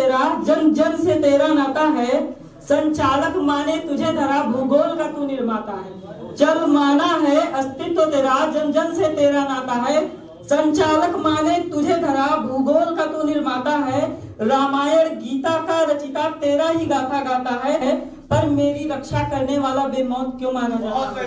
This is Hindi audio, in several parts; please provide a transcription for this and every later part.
तेरा, जन जन से तेरा नाता है। संचालक माने तुझे धरा, भूगोल का तू निर्माता है। चल माना है अस्तित्व तेरा, जन जन से तेरा नाता है। संचालक माने तुझे धरा, भूगोल का तू निर्माता है। रामायण गीता का रचिता तेरा ही गाथा गाता है। पर मेरी रक्षा करने वाला बेमौत क्यों मारा जाता है?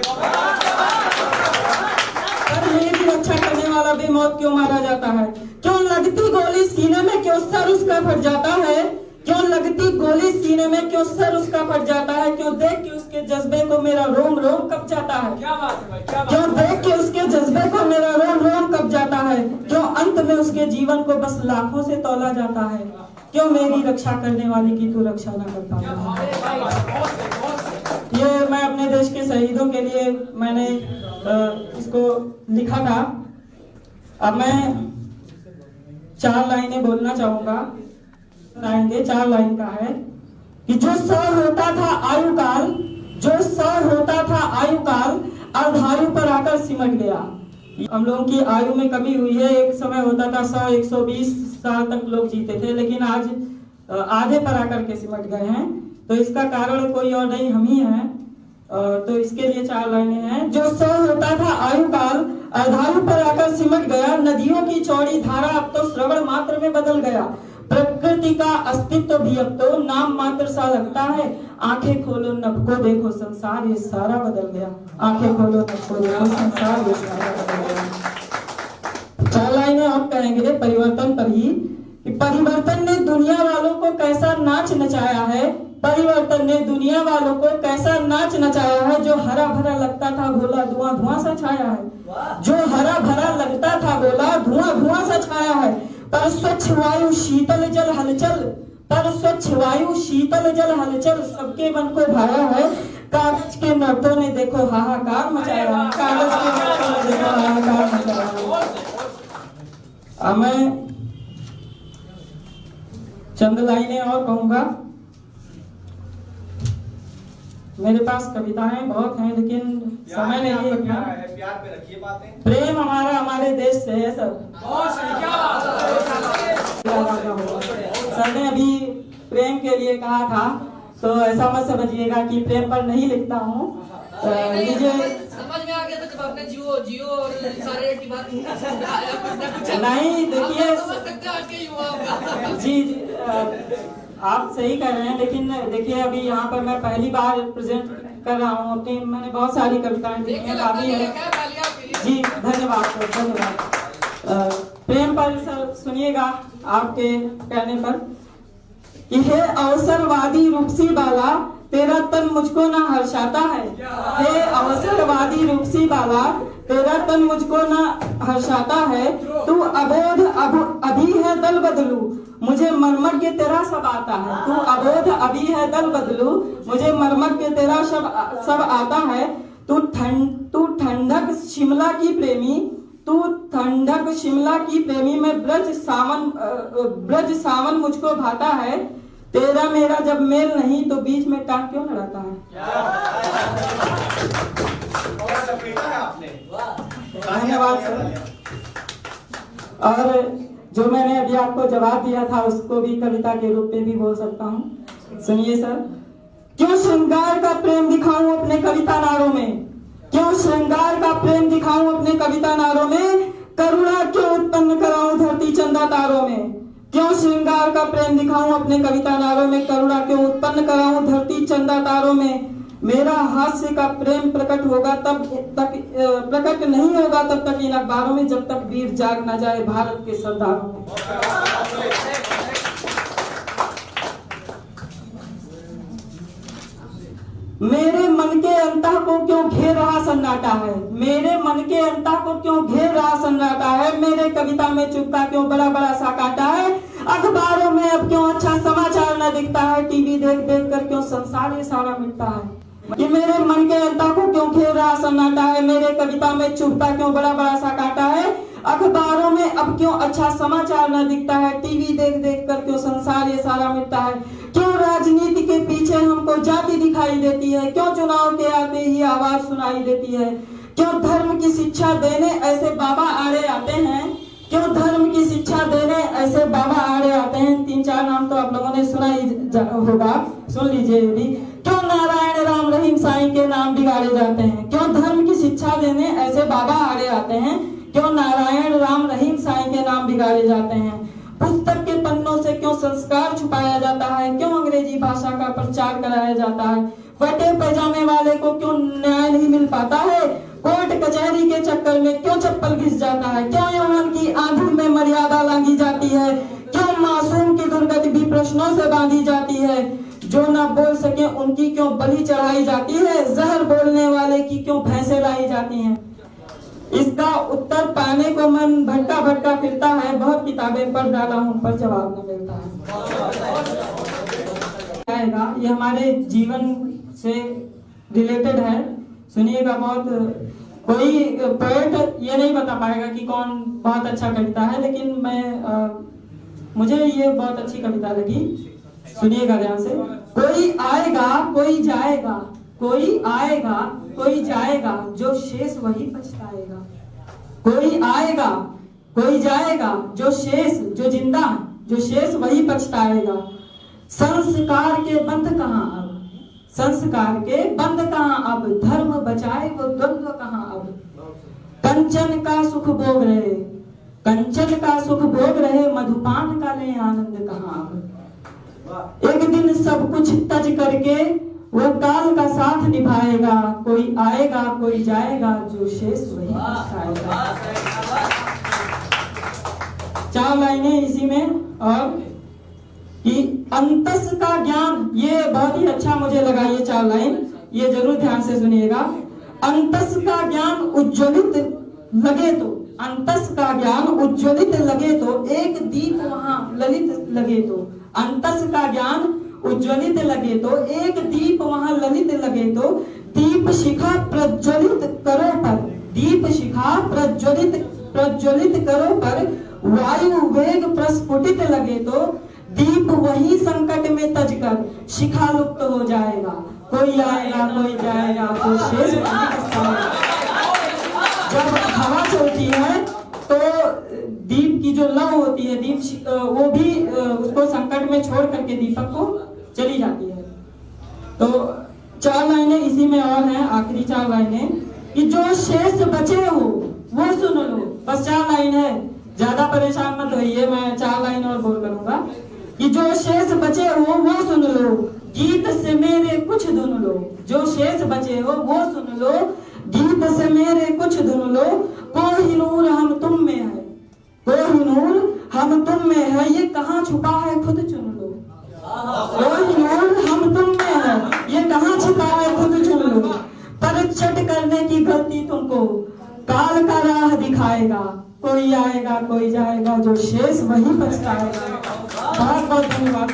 पर मेरी रक्षा करने वाला बेमौत क्यों मारा जाता है? क्यों लगती गोली सीने में, क्यों सर उसका फट जाता है? क्यों लगती गोली सीने में, क्यों सर उसका फट जाता है? क्यों देख के उसके जज्बे को मेरा रोम रोम कब जाता है? क्या बात है भाई, क्या बात क्यों देख के उसके जज्बे को मेरा रोम रोम कब जाता है? क्यों अंत में उसके जीवन को बस लाखों से तौला जाता है? क्यों मेरी रक्षा करने वाले की तू रक्षा न कर पाता? ये मैं अपने देश के शहीदों के लिए मैंने इसको लिखा था। अब मैं 4 लाइनें बोलना चाहूंगा। आएंगे 4 लाइन का है कि जो 100 होता था आयु काल, जो 100 होता था आयु काल, अर्धायु पर आकर सिमट गया। हम लोगों की आयु में कमी हुई है। एक समय होता था 100-120 साल तक लोग जीते थे, लेकिन आज आधे पर आकर के सिमट गए हैं। तो इसका कारण कोई और नहीं, हम ही हैं। तो इसके लिए 4 लाइनें हैं। जो 100 होता था आयु काल, अर्धायु पर आकर सिमट गया। नदियों की चौड़ी धारा अब तो श्रवण मात्र में बदल गया। प्रकृति का अस्तित्व भी अब तो नाम मात्र सा लगता है। आंखें खोलो नभ को देखो, संसार ये सारा बदल गया। आंखें खोलो नभ को देखो, संसार ये सारा बदल गया। 4 लाइनें आप कहेंगे परिवर्तन पर ही कि परिवर्तन ने दुनिया वालों को कैसा नाच नचाया है। परिवर्तन ने दुनिया वालों को कैसा नाच नचाया है। जो हरा भरा लगता था गोला, धुआं धुआं सा छाया है। जो हरा भरा लगता था गोला, धुआं धुआं सा छाया है। पर स्वच्छ वायु शीतल जल हलचल, पर स्वच्छ वायु शीतल जल हलचल सबके मन को भाया है। कागज के मर्दों ने देखो हाहाकार मचाया है। कागज के मर्दों ने देखो हाहाकार मचाया है। अब मैं चंद लाइनें और कहूंगा। मेरे पास कविताएं बहुत हैं, लेकिन समय नहीं है। प्यार पे रखिए बातें। प्रेम हमारा हमारे देश से है सर। सर ने अभी प्रेम के लिए कहा था, तो ऐसा मत समझिएगा कि प्रेम पर नहीं लिखता हूँ। लीजिए, समझ में आ गया था जब आपने जियो जियो और सारे की बात नहीं देखिए समझ सकते आज के युवा जी, आप सही कह रहे हैं, लेकिन देखिए अभी यहाँ पर मैं पहली बार प्रेजेंट कर रहा हूँ अपनी। मैंने बहुत सारी कविताएं लिखी हैं, काफी है जी। धन्यवाद सर, धन्यवाद। प्रेम पर सर सुनिएगा आपके कहने पर कि हे अवसरवादी रूपसी बाला, तेरा तन मुझको ना हर्षाता है। हे अवसरवादी रूपसी बाला, तेरा तन मुझको ना हर्षाता है। तू अबोध अभी है दल बदलू, मुझे मरमर के तेरा सब आता है। तू अबोध अभी है दल बदलू, मुझे मरमर के तेरा सब आता है। तू ठंडक शिमला की प्रेमी, तू ठंडक शिमला की प्रेमी में ब्रज सावन मुझको भाता है। तेरा मेरा जब मेल नहीं तो बीच में टांग क्यों लड़ाता है? धन्यवाद सर। और जो मैंने अभी आपको जवाब दिया था उसको भी कविता के रूप में भी बोल सकता हूँ। सुनिए सर। क्यों श्रृंगार का प्रेम दिखाऊं अपने कविता नारों में, क्यों श्रृंगार का प्रेम दिखाऊं अपने कविता नारों में। करुणा क्यों उत्पन्न कराऊं धरती चंदा तारों में, क्यों श्रृंगार का प्रेम दिखाऊं अपने कविता नारों में। करुणा क्यों उत्पन्न कराऊं धरती चंदा तारों में। मेरा हास्य का प्रेम प्रकट होगा तब तक, प्रकट नहीं होगा तब तक इन अखबारों में, जब तक वीर जाग न जाए भारत के सरदारों में। मेरे मन के अंतः को क्यों घेर रहा सन्नाटा है, मेरे मन के अंतः को क्यों घेर रहा सन्नाटा है। मेरे कविता में चुपका क्यों बड़ा बड़ा सा काटा है। अखबारों में अब क्यों अच्छा समाचार न दिखता है। टीवी देख देख कर क्यों संसार ये सारा मिटता है। कि मेरे मन के अंतः को क्यों घेर रहा सन्नाटा है। मेरे कविता में चुपका क्यों बड़ा बड़ा सा काटा है। अखबारों में अब क्यों अच्छा समाचार न दिखता है। टीवी देख देख कर क्यों संसार ये सारा मिटता है। क्यों राजनीति के पीछे हमको जाति दिखाई देती है। क्यों चुनाव के आते ही आवाज सुनाई देती है। क्यों धर्म की शिक्षा देने ऐसे बाबा आड़े आते हैं। क्यों धर्म की शिक्षा देने ऐसे बाबा आड़े आते हैं। 3-4 नाम तो आप लोगों ने सुना ही होगा, सुन लीजिए भी। क्यों नारायण राम रहीम साईं के नाम बिगाड़े जाते हैं। क्यों धर्म की शिक्षा देने ऐसे बाबा आड़े आते हैं। क्यों नारायण राम रहीम साईं के नाम बिगाड़े जाते हैं। पुस्तक के पन्नों से क्यों संस्कार छुपाया जाता है। क्यों अंग्रेजी भाषा का प्रचार कराया जाता है। फटे पैजामे वाले को क्यों न्याय नहीं मिल पाता है। कोर्ट कचहरी के चक्कर में क्यों चप्पल घिस जाता है। क्यों यौवन की आंधी में मर्यादा लांघी जाती है। क्यों मासूम की दुर्गति भी प्रश्नों से बांधी जाती है। जो ना बोल सके उनकी क्यों बलि चढ़ाई जाती है। जहर बोलने वाले की क्यों भैंसे लाई जाती हैं। इसका उत्तर पाने को मन भटका भटका फिरता है। बहुत किताबें पढ़ डाला हूं पर जवाब न मिलता है। ये हमारे जीवन से रिलेटेड है, सुनिएगा। बहुत कोई पोएट ये नहीं बता पाएगा कि कौन बहुत अच्छा कविता है, लेकिन मुझे ये बहुत अच्छी कविता लगी, सुनिएगा ध्यान से। कोई आएगा कोई जाएगा, कोई आएगा कोई जाएगा, जो शेष वही पछताएगा। कोई आएगा कोई जाएगा, जो शेष जो जिंदा जो शेष वही पछताएगा। संस्कार के बंध कहाँ अब, संस्कार के बंध कहाँ अब, धर्म बचाए वो द्वंद्व कहाँ अब। कंचन का सुख भोग रहे, कंचन का सुख भोग रहे, मधुपान का ले आनंद कहाँ अब। एक दिन सब कुछ तज करके वो काल का साथ निभाएगा। कोई आएगा कोई जाएगा, जो शेष वही पछताएगा। 4 लाइनें इसी में। और कि अंतस का ज्ञान, ये बहुत ही अच्छा मुझे लगा ये 4 लाइन, ये जरूर ध्यान से सुनिएगा। अंतस का ज्ञान उज्ज्वलित लगे तो, अंतस का ज्ञान उज्ज्वलित लगे तो, एक दीप वहां ललित लगे तो। अंतस का ज्ञान उज्ज्वलित लगे तो, एक दीप वहां ललित लगे तो। दीप शिखा प्रज्वलित करो पर, दीप शिखा प्रज्वलित करो पर, वायु वेग प्रस्फुटित लगे तो। दीप वही संकट में तजकर शिखा लुप्त हो जाएगा। कोई आएगा कोई जाएगा, तो शेष जब हवा चलती है तो दीप की जो लौ होती है, दीप वो भी उसको संकट में छोड़ करके दीपक को चली जाती है। तो 4 लाइनें इसी में और हैं, आखिरी 4 लाइनें कि जो शेष बचे हो वो सुन लो। बस 4 लाइन है, ज्यादा परेशान मत होइए, मैं 4 लाइन और बोल करूंगा कि जो शेष बचे हो वो सुन लो, गीत से मेरे कुछ धुन लो। जो शेष बचे हो वो सुन लो, गीत से मेरे कुछ धुन लो। कोहिनूर हम तुम में है, कोहिनूर हम तुम में है, ये कहाँ छुपा है खुद चुन लो। कोहिनूर हम तुम में है, ये कहाँ छुपा है खुद चुन लो। पर चट करने की गलती तुमको काल का राह दिखाएगा। कोई आएगा कोई जाएगा, जो शेष वही पछताएगा। बहुत बहुत धन्यवाद।